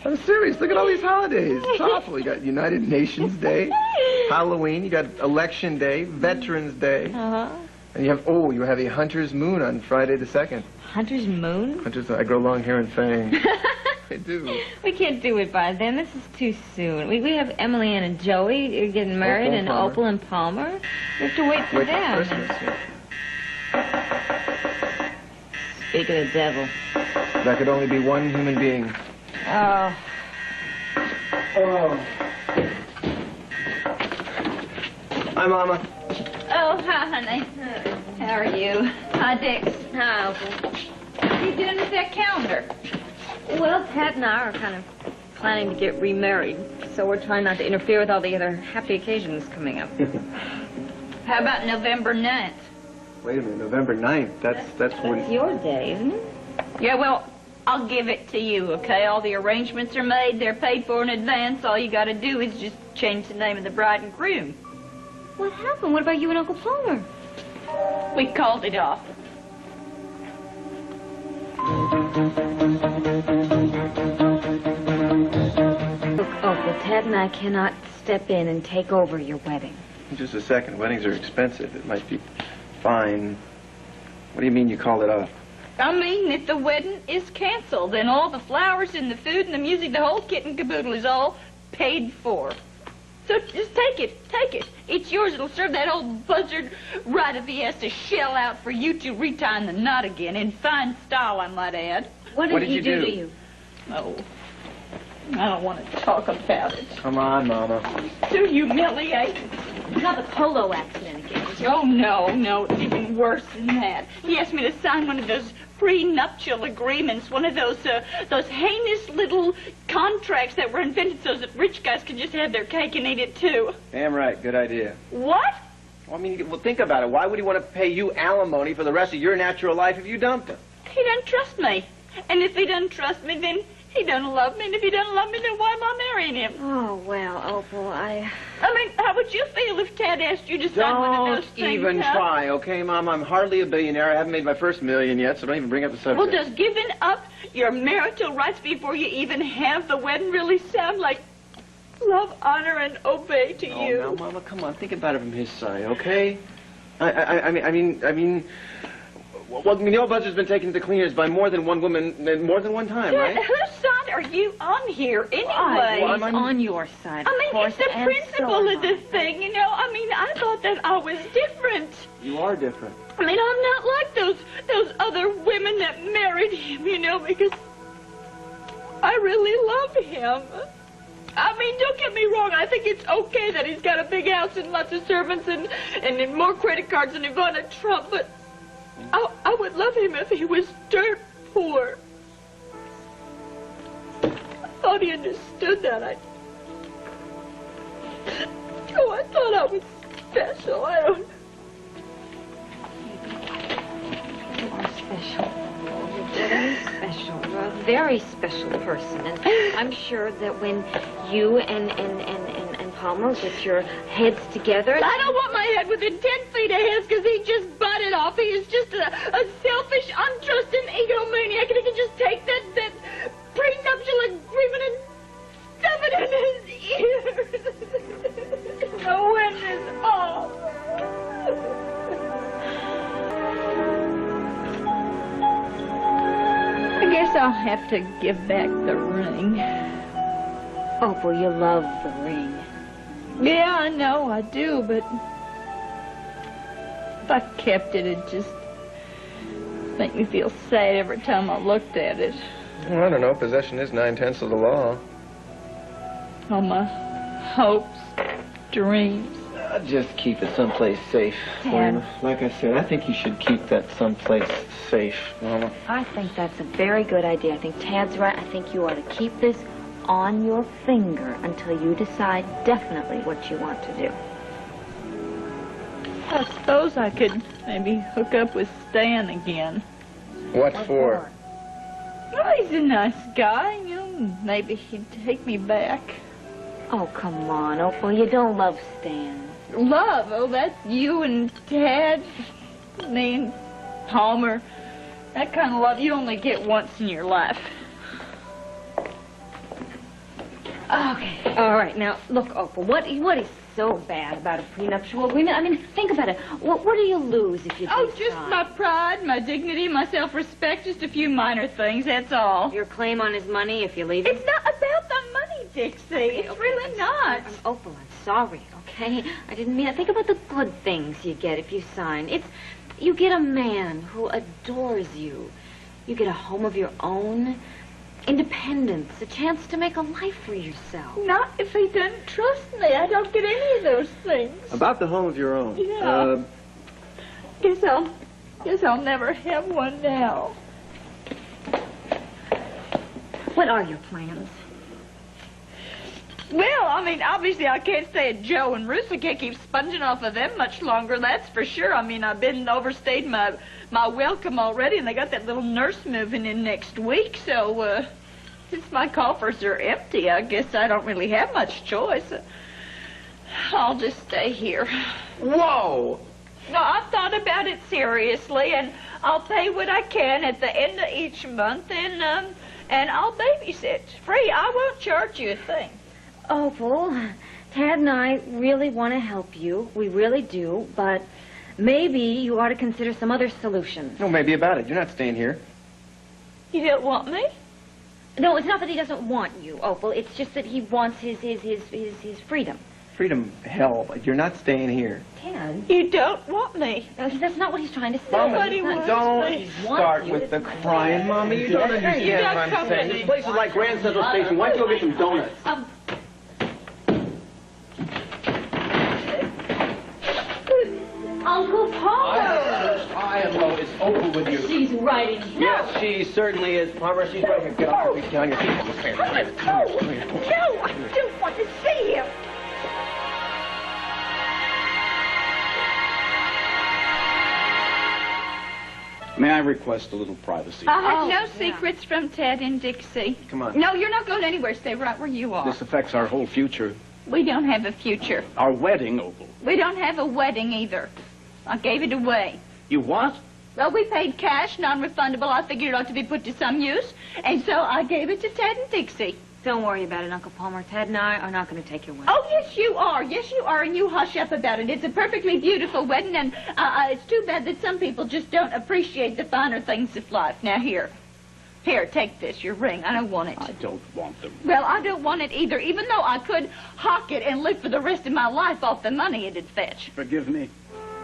I'm serious. Look at all these holidays. It's awful. You got United Nations Day, Halloween, you got Election Day, Veterans Day. Uh-huh. And you have a Hunter's Moon on Friday the 2nd. Hunter's Moon? I grow long hair and fangs. I do. We can't do it by then. This is too soon. We have Emily Ann and Joey are getting married, and Opal and Palmer. We have to wait for them. Christmas, yeah. Speak of the devil. That could only be one human being. Oh. Oh. Hi, Mama. Oh, hi, honey. How are you? Hi, Dix. Hi, Opal. What are you doing with that calendar? Well, Tad and I are kind of planning to get remarried, so we're trying not to interfere with all the other happy occasions coming up. How about November 9th? Wait a minute, November 9th. That's when... That's your day, isn't it? Yeah, well, I'll give it to you, okay? All the arrangements are made. They're paid for in advance. All you got to do is just change the name of the bride and groom. What happened? What about you and Uncle Palmer? We called it off. Look, Opal, Tad and I cannot step in and take over your wedding. Just a second. Weddings are expensive. It might be fine. What do you mean you called it off? I mean that the wedding is canceled, and all the flowers and the food and the music, the whole kit and caboodle is all paid for. So just take it. It's yours. It'll serve that old buzzard right if he has to shell out for you to retie the knot again, in fine style, I might add. What did he do to you? Oh, I don't want to talk about it. Come on, Mama. Too humiliating. Not the polo accident again. Oh, no, it's even worse than that. He asked me to sign one of those prenuptial agreements, one of those heinous little contracts that were invented so that rich guys could just have their cake and eat it, too. Damn right. Good idea. What? Well, think about it. Why would he want to pay you alimony for the rest of your natural life if you dumped him? He doesn't trust me. And if he doesn't trust me, then he doesn't love me. And if he doesn't love me, then why am I marrying him? Oh, well, Opal, I mean, how would you feel if Tad asked you to sign one of those things? Don't even try, okay, Mom? I'm hardly a billionaire. I haven't made my first million yet, so don't even bring up the subject. Well, does giving up your marital rights before you even have the wedding really sound like love, honor, and obey to you? Oh, now, Mama, come on. Think about it from his side, okay? I mean... Well, the old buzzard's been taken to cleaners by more than one woman more than one time, right? Whose side are you on here, anyway? Well, I'm on your side, I mean, it's the principle of the thing, you know? I mean, I thought that I was different. You are different. I mean, I'm not like those other women that married him, you know, because I really love him. I mean, don't get me wrong. I think it's okay that he's got a big house and lots of servants and more credit cards than Ivana Trump, but I would love him if he was dirt poor. I thought he understood that. I thought I was special. I don't know. You are special. You're very special. You're a very special person. And I'm sure that when you and Palmer get your heads together... I don't want my head within 10 feet of his because he just butted off. He is just a selfish, untrusting egomaniac, and he can just take that prenuptial agreement and stuff it in his ears. The wind is off. I guess I'll have to give back the ring. Oh, well, you love the ring. Yeah, I know, I do, but if I kept it, it'd just make me feel sad every time I looked at it. Well, I don't know. Possession is 9/10 of the law. All my hopes, dreams. Just keep it someplace safe. Dad. Like I said, I think you should keep that someplace safe, Mama. I think that's a very good idea. I think Tad's right. I think you ought to keep this on your finger until you decide definitely what you want to do. I suppose I could maybe hook up with Stan again. What for? Well, he's a nice guy, you know. Maybe he'd take me back. Oh, come on, Opal. You don't love Stan. Love? Oh, that's you and Tad, me and Palmer. That kind of love you only get once in your life. Okay. All right. Now, look, Opal, what is so bad about a prenuptial agreement? I mean, think about it. What do you lose if you do just sign? my pride, my dignity, my self-respect, just a few minor things, that's all. Your claim on his money if you leave him? It's not about the money, Dixie. It's really not. Opal, I'm sorry, okay? I didn't mean it. Think about the good things you get if you sign. You get a man who adores you. You get a home of your own, independence, a chance to make a life for yourself. Not if he doesn't trust me. I don't get any of those things. About the home of your own. Yeah. Guess I'll never have one now. What are your plans? Well, I mean, obviously I can't stay at Joe and Ruth's. I can't keep sponging off of them much longer, that's for sure. I mean, I've been overstayed my welcome already, and they got that little nurse moving in next week, so, since my coffers are empty, I guess I don't really have much choice. I'll just stay here. Whoa! No, I've thought about it seriously, and I'll pay what I can at the end of each month, and I'll babysit. Free, I won't charge you a thing. Opal, Tad and I really want to help you. We really do, but maybe you ought to consider some other solution. No, maybe about it. You're not staying here. You don't want me? No, it's not that he doesn't want you, Opal. It's just that he wants his freedom. Freedom, hell, but you're not staying here. Tad? You don't want me. No, that's not what he's trying to say. Nobody wants Don't me. start with the crying, Mommy. You don't understand what I'm saying. This place is like Grand Central Station. Why don't you go get some donuts? Uncle Palmer! IMO is over with you. She's writing. Yes, she certainly is, Palmer. She's right here. Get off your feet. Get on your feet. No, I don't want to see him. May I request a little privacy? I have no secrets from Ted and Dixie. Come on. No, you're not going anywhere. Stay right where you are. This affects our whole future. We don't have a future. Our wedding, Opal. We don't have a wedding either. I gave it away. You what? Well, we paid cash, non-refundable. I figured it ought to be put to some use. And so I gave it to Ted and Dixie. Don't worry about it, Uncle Palmer. Ted and I are not going to take your wedding. Oh, yes, you are. Yes, you are, and you hush up about it. It's a perfectly beautiful wedding, and it's too bad that some people just don't appreciate the finer things of life. Now, here, take this, your ring. I don't want it. I don't want them. Well, I don't want it either, even though I could hawk it and live for the rest of my life off the money it'd fetch. Forgive me.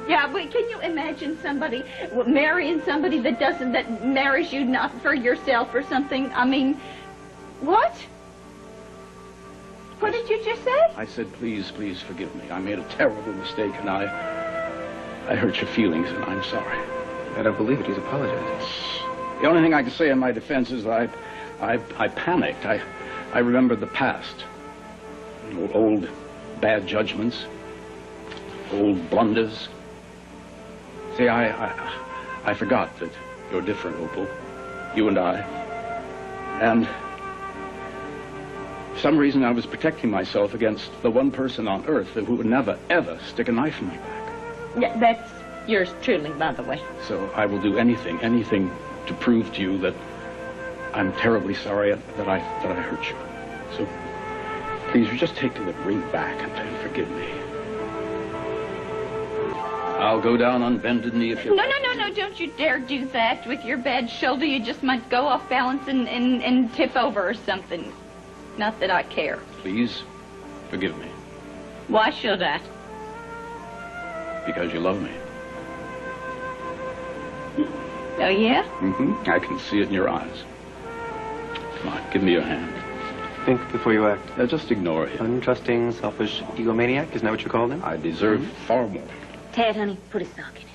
Yeah, but can you imagine somebody marrying somebody that marries you not for yourself or something? I mean, what? What did you just say? I said, please, please forgive me. I made a terrible mistake, and I hurt your feelings, and I'm sorry. I don't believe it. He's apologized. The only thing I can say in my defense is I panicked. I remembered the past. You know, old bad judgments, old blunders. See, I forgot that you're different, Opal. You and I. And for some reason I was protecting myself against the one person on earth who would never, ever stick a knife in my back. Yeah, that's yours truly, by the way. So I will do anything to prove to you that I'm terribly sorry that I hurt you. So please, just take the ring back and forgive me. I'll go down on bended knee if you No, don't you dare do that. With your bad shoulder, you just might go off balance and tip over or something. Not that I care. Please, forgive me. Why should I? Because you love me. Oh, yeah? Mm-hmm. I can see it in your eyes. Come on, give me your hand. Think before you act. Just ignore it. Untrusting, selfish egomaniac, isn't that what you called him? I deserve far more. Ted, honey, put a sock in it.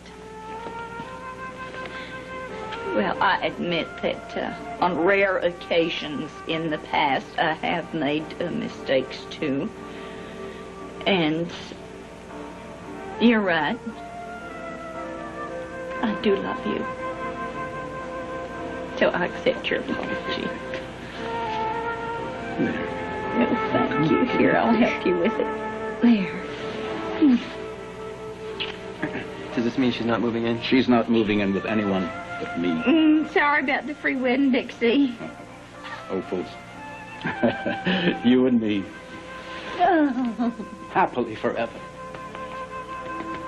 Well, I admit that on rare occasions in the past, I have made mistakes, too. And you're right. I do love you. So I accept your apology. There. No, thank you. Here, I'll help you with it. There. Does this mean she's not moving in? She's not moving in with anyone but me. Sorry about the free wedding, Dixie. Opal, You and me. Happily forever.